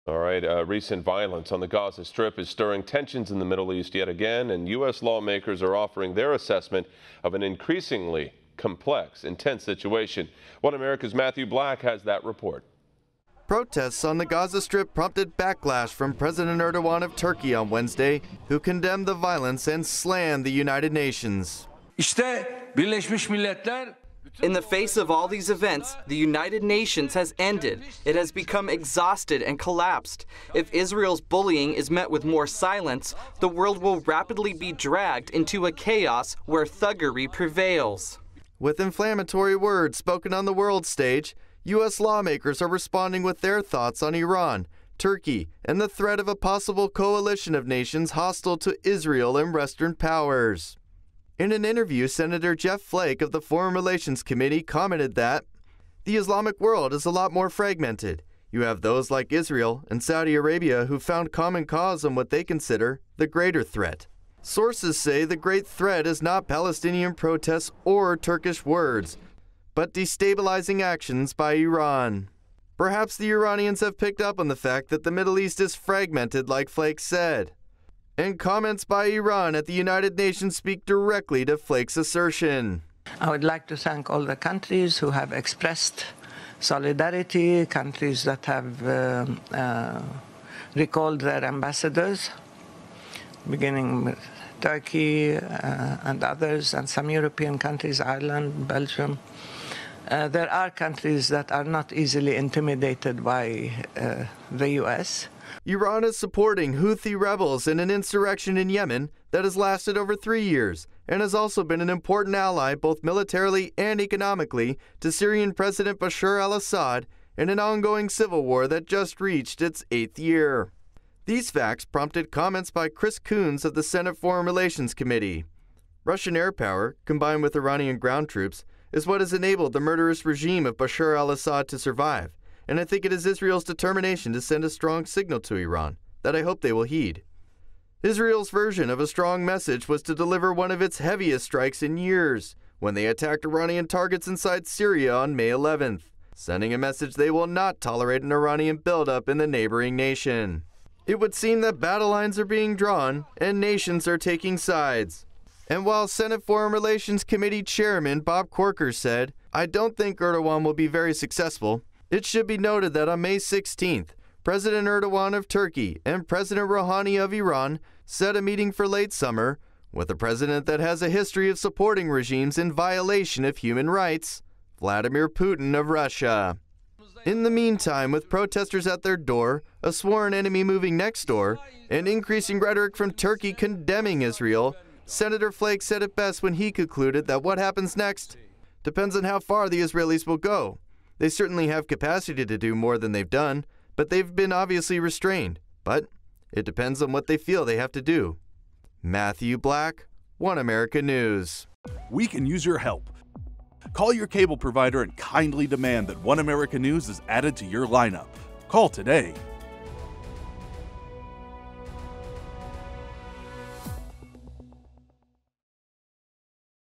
All right, recent violence on the Gaza Strip is stirring tensions in the Middle East yet again, and U.S. lawmakers are offering their assessment of an increasingly complex, intense situation. One America's Matthew Black has that report. Protests on the Gaza Strip prompted backlash from President Erdogan of Turkey on Wednesday, who condemned the violence and slammed the United Nations. In the face of all these events, the United Nations has ended. It has become exhausted and collapsed. If Israel's bullying is met with more silence, the world will rapidly be dragged into a chaos where thuggery prevails. With inflammatory words spoken on the world stage, U.S. lawmakers are responding with their thoughts on Iran, Turkey, and the threat of a possible coalition of nations hostile to Israel and Western powers. In an interview, Senator Jeff Flake of the Foreign Relations Committee commented that the Islamic world is a lot more fragmented. You have those like Israel and Saudi Arabia who found common cause on what they consider the greater threat. Sources say the great threat is not Palestinian protests or Turkish words, but destabilizing actions by Iran. Perhaps the Iranians have picked up on the fact that the Middle East is fragmented, like Flake said. And comments by Iran at the United Nations speak directly to Flake's assertion. I would like to thank all the countries who have expressed solidarity, countries that have recalled their ambassadors, beginning with Turkey and others, and some European countries, Ireland, Belgium. There are countries that are not easily intimidated by the U.S. Iran is supporting Houthi rebels in an insurrection in Yemen that has lasted over 3 years and has also been an important ally both militarily and economically to Syrian President Bashar al-Assad in an ongoing civil war that just reached its 8th year. These facts prompted comments by Chris Coons of the Senate Foreign Relations Committee. Russian air power, combined with Iranian ground troops, is what has enabled the murderous regime of Bashar al-Assad to survive. And I think it is Israel's determination to send a strong signal to Iran that I hope they will heed. Israel's version of a strong message was to deliver one of its heaviest strikes in years when they attacked Iranian targets inside Syria on May 11th, sending a message they will not tolerate an Iranian buildup in the neighboring nation. It would seem that battle lines are being drawn and nations are taking sides. And while Senate Foreign Relations Committee Chairman Bob Corker said, "I don't think Erdogan will be very successful," it should be noted that on May 16th, President Erdogan of Turkey and President Rouhani of Iran set a meeting for late summer with a president that has a history of supporting regimes in violation of human rights, Vladimir Putin of Russia. In the meantime, with protesters at their door, a sworn enemy moving next door, and increasing rhetoric from Turkey condemning Israel, Senator Flake said it best when he concluded that what happens next depends on how far the Israelis will go. They certainly have capacity to do more than they've done, but they've been obviously restrained. But it depends on what they feel they have to do. Matthew Black, One America News. We can use your help. Call your cable provider and kindly demand that One America News is added to your lineup. Call today.